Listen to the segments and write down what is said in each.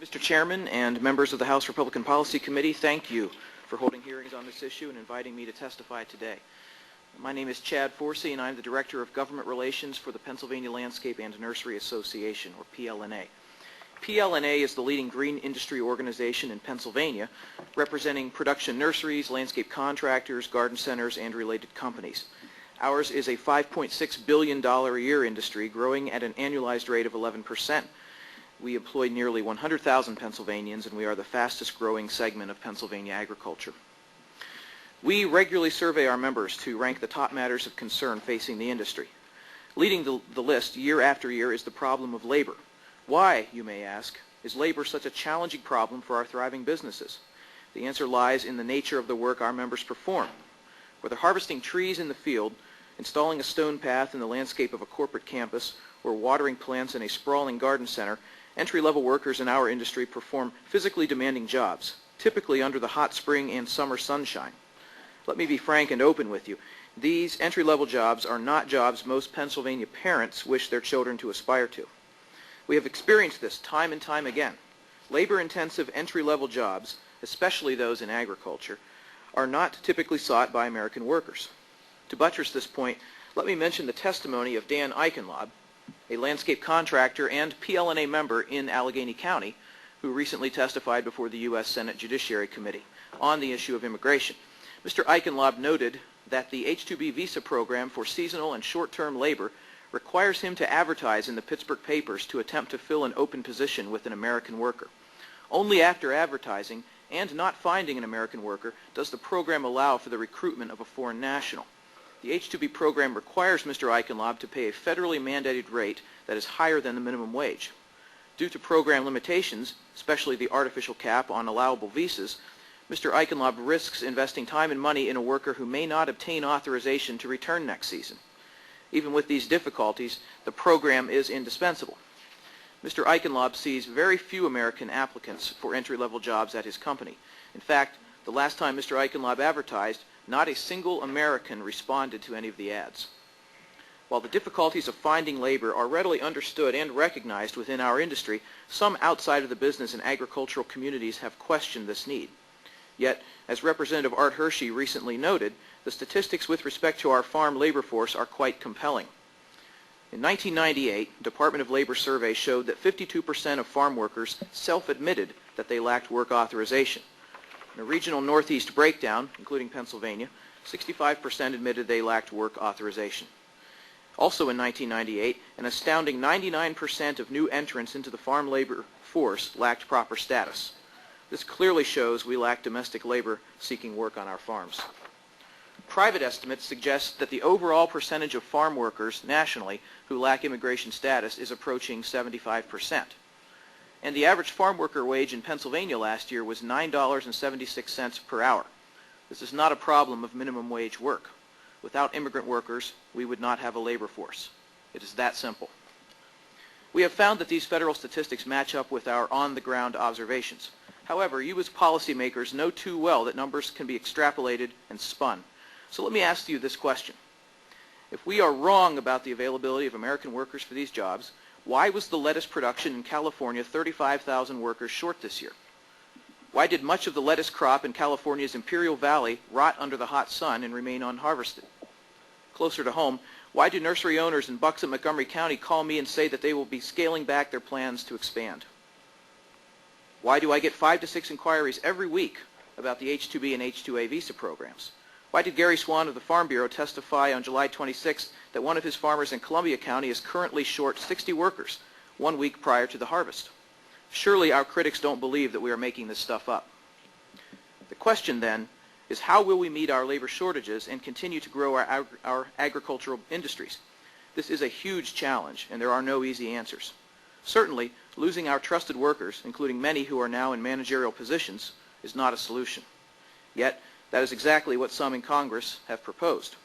Mr. Chairman and members of the House Republican Policy Committee, thank you for holding hearings on this issue and inviting me to testify today. My name is Chad Forcey, and I'm the Director of Government Relations for the Pennsylvania Landscape and Nursery Association, or PLNA. PLNA is the leading green industry organization in Pennsylvania, representing production nurseries, landscape contractors, garden centers, and related companies. Ours is a $5.6 billion a year industry growing at an annualized rate of 11%. We employ nearly 100,000 Pennsylvanians, and we are the fastest growing segment of Pennsylvania agriculture. We regularly survey our members to rank the top matters of concern facing the industry. Leading the list year after year is the problem of labor. Why, you may ask, is labor such a challenging problem for our thriving businesses? The answer lies in the nature of the work our members perform. Whether harvesting trees in the field, installing a stone path in the landscape of a corporate campus, or watering plants in a sprawling garden center, entry-level workers in our industry perform physically demanding jobs, typically under the hot spring and summer sunshine. Let me be frank and open with you. These entry-level jobs are not jobs most Pennsylvania parents wish their children to aspire to. We have experienced this time and time again. Labor-intensive entry-level jobs, especially those in agriculture, are not typically sought by American workers. To buttress this point, let me mention the testimony of Dan Eichenlaub, a landscape contractor and PLNA member in Allegheny County, who recently testified before the U.S. Senate Judiciary Committee on the issue of immigration. Mr. Eichenlaub noted that the H-2B visa program for seasonal and short-term labor requires him to advertise in the Pittsburgh papers to attempt to fill an open position with an American worker. Only after advertising and not finding an American worker does the program allow for the recruitment of a foreign national. The H-2B program requires Mr. Eichenlaub to pay a federally mandated rate that is higher than the minimum wage. Due to program limitations, especially the artificial cap on allowable visas, Mr. Eichenlaub risks investing time and money in a worker who may not obtain authorization to return next season. Even with these difficulties, the program is indispensable. Mr. Eichenlaub sees very few American applicants for entry-level jobs at his company. In fact, the last time Mr. Eichenlaub advertised, not a single American responded to any of the ads. While the difficulties of finding labor are readily understood and recognized within our industry, some outside of the business and agricultural communities have questioned this need. Yet, as Representative Art Hershey recently noted, the statistics with respect to our farm labor force are quite compelling. In 1998, Department of Labor survey showed that 52% of farm workers self-admitted that they lacked work authorization. In a regional Northeast breakdown, including Pennsylvania, 65% admitted they lacked work authorization. Also in 1998, an astounding 99% of new entrants into the farm labor force lacked proper status. This clearly shows we lack domestic labor seeking work on our farms. Private estimates suggest that the overall percentage of farm workers nationally who lack immigration status is approaching 75%. And the average farm worker wage in Pennsylvania last year was $9.76 per hour. This is not a problem of minimum wage work. Without immigrant workers, we would not have a labor force. It is that simple. We have found that these federal statistics match up with our on-the-ground observations. However, you as policymakers know too well that numbers can be extrapolated and spun. So let me ask you this question. If we are wrong about the availability of American workers for these jobs, why was the lettuce production in California 35,000 workers short this year? Why did much of the lettuce crop in California's Imperial Valley rot under the hot sun and remain unharvested? Closer to home, why do nursery owners in Bucks and Montgomery County call me and say that they will be scaling back their plans to expand? Why do I get 5 to 6 inquiries every week about the H-2B and H-2A visa programs? Why did Gary Swan of the Farm Bureau testify on July 26th that one of his farmers in Columbia County is currently short 60 workers 1 week prior to the harvest? Surely our critics don't believe that we are making this stuff up. The question then is, how will we meet our labor shortages and continue to grow our agricultural industries? This is a huge challenge, and there are no easy answers. Certainly, losing our trusted workers, including many who are now in managerial positions, is not a solution. Yet, that is exactly what some in Congress have proposed.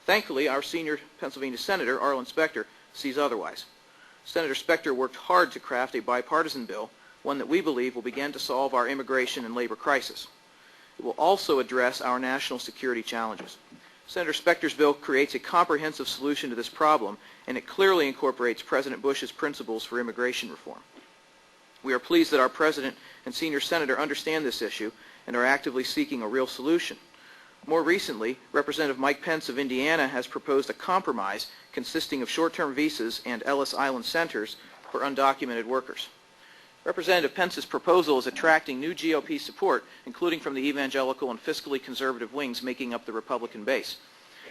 Thankfully, our senior Pennsylvania Senator, Arlen Specter, sees otherwise. Senator Specter worked hard to craft a bipartisan bill, one that we believe will begin to solve our immigration and labor crisis. It will also address our national security challenges. Senator Specter's bill creates a comprehensive solution to this problem, and it clearly incorporates President Bush's principles for immigration reform. We are pleased that our President and Senior Senator understand this issue and are actively seeking a real solution. More recently, Representative Mike Pence of Indiana has proposed a compromise consisting of short-term visas and Ellis Island centers for undocumented workers. Representative Pence's proposal is attracting new GOP support, including from the evangelical and fiscally conservative wings making up the Republican base.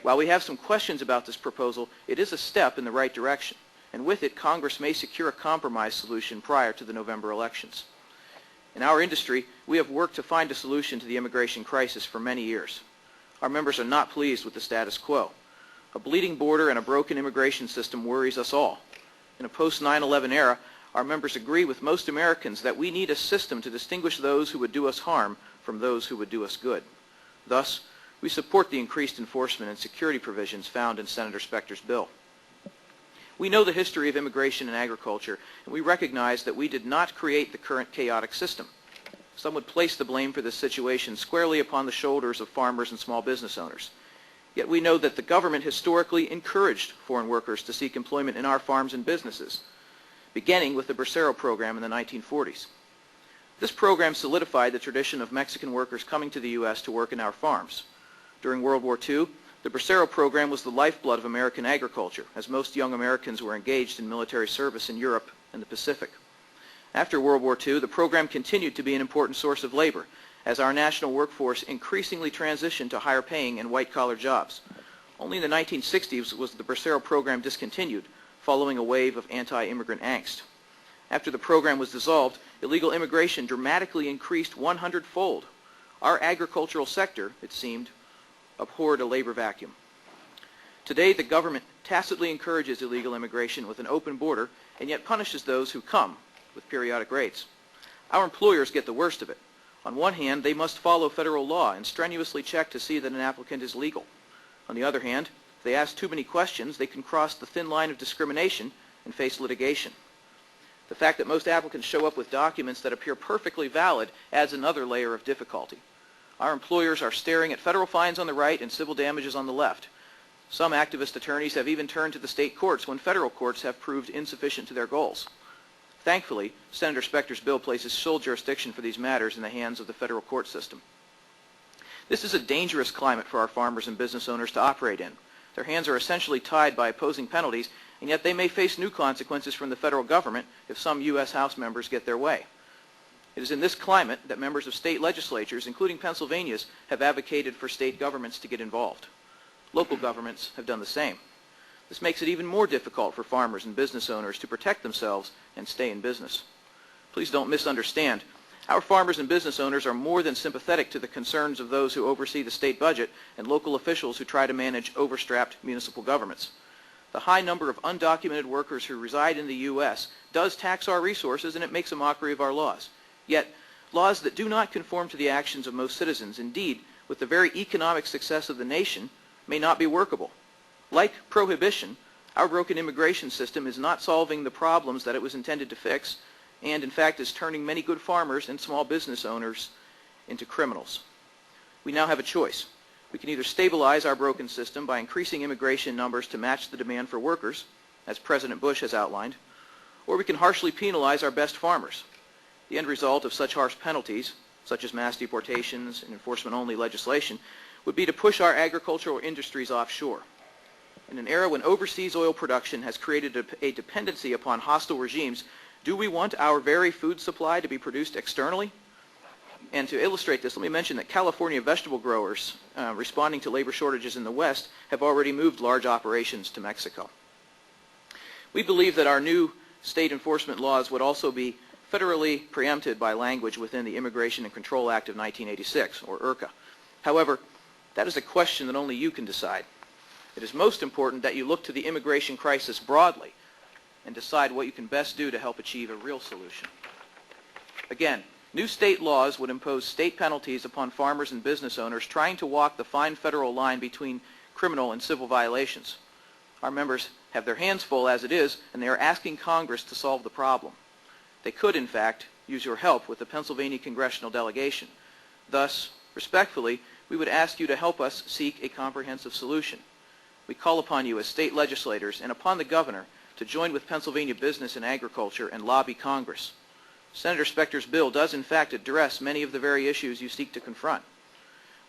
While we have some questions about this proposal, it is a step in the right direction, and with it, Congress may secure a compromise solution prior to the November elections. In our industry, we have worked to find a solution to the immigration crisis for many years. Our members are not pleased with the status quo. A bleeding border and a broken immigration system worries us all. In a post-9/11 era, our members agree with most Americans that we need a system to distinguish those who would do us harm from those who would do us good. Thus, we support the increased enforcement and security provisions found in Senator Specter's bill. We know the history of immigration and agriculture, and we recognize that we did not create the current chaotic system. Some would place the blame for this situation squarely upon the shoulders of farmers and small business owners. Yet we know that the government historically encouraged foreign workers to seek employment in our farms and businesses, beginning with the Bracero program in the 1940s. This program solidified the tradition of Mexican workers coming to the U.S. to work in our farms. During World War II, the Bracero program was the lifeblood of American agriculture, as most young Americans were engaged in military service in Europe and the Pacific. After World War II, the program continued to be an important source of labor, as our national workforce increasingly transitioned to higher-paying and white-collar jobs. Only in the 1960s was the Bracero program discontinued, following a wave of anti-immigrant angst. After the program was dissolved, illegal immigration dramatically increased 100-fold. Our agricultural sector, it seemed, abhorred a labor vacuum. Today, the government tacitly encourages illegal immigration with an open border and yet punishes those who come with periodic raids. Our employers get the worst of it. On one hand, they must follow federal law and strenuously check to see that an applicant is legal. On the other hand, if they ask too many questions, they can cross the thin line of discrimination and face litigation. The fact that most applicants show up with documents that appear perfectly valid adds another layer of difficulty. Our employers are staring at federal fines on the right and civil damages on the left. Some activist attorneys have even turned to the state courts when federal courts have proved insufficient to their goals. Thankfully, Senator Specter's bill places sole jurisdiction for these matters in the hands of the federal court system. This is a dangerous climate for our farmers and business owners to operate in. Their hands are essentially tied by opposing penalties, and yet they may face new consequences from the federal government if some U.S. House members get their way. It is in this climate that members of state legislatures, including Pennsylvania's, have advocated for state governments to get involved. Local governments have done the same. This makes it even more difficult for farmers and business owners to protect themselves and stay in business. Please don't misunderstand. Our farmers and business owners are more than sympathetic to the concerns of those who oversee the state budget and local officials who try to manage overstrapped municipal governments. The high number of undocumented workers who reside in the U.S. does tax our resources, and it makes a mockery of our laws. Yet, laws that do not conform to the actions of most citizens, indeed, with the very economic success of the nation, may not be workable. Like prohibition, our broken immigration system is not solving the problems that it was intended to fix, and in fact is turning many good farmers and small business owners into criminals. We now have a choice. We can either stabilize our broken system by increasing immigration numbers to match the demand for workers, as President Bush has outlined, or we can harshly penalize our best farmers. The end result of such harsh penalties, such as mass deportations and enforcement-only legislation, would be to push our agricultural industries offshore. In an era when overseas oil production has created a dependency upon hostile regimes, do we want our very food supply to be produced externally? And to illustrate this, let me mention that California vegetable growers, responding to labor shortages in the West, have already moved large operations to Mexico. We believe that our new state enforcement laws would also be federally preempted by language within the Immigration and Control Act of 1986, or IRCA. However, that is a question that only you can decide. It is most important that you look to the immigration crisis broadly and decide what you can best do to help achieve a real solution. Again, new state laws would impose state penalties upon farmers and business owners trying to walk the fine federal line between criminal and civil violations. Our members have their hands full as it is, and they are asking Congress to solve the problem. They could, in fact, use your help with the Pennsylvania congressional delegation. Thus, respectfully, we would ask you to help us seek a comprehensive solution. We call upon you as state legislators and upon the governor to join with Pennsylvania business and agriculture and lobby Congress. Senator Specter's bill does in fact address many of the very issues you seek to confront.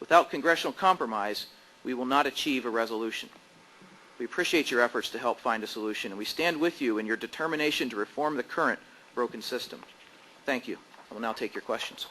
Without congressional compromise, we will not achieve a resolution. We appreciate your efforts to help find a solution, and we stand with you in your determination to reform the current broken system. Thank you. I will now take your questions.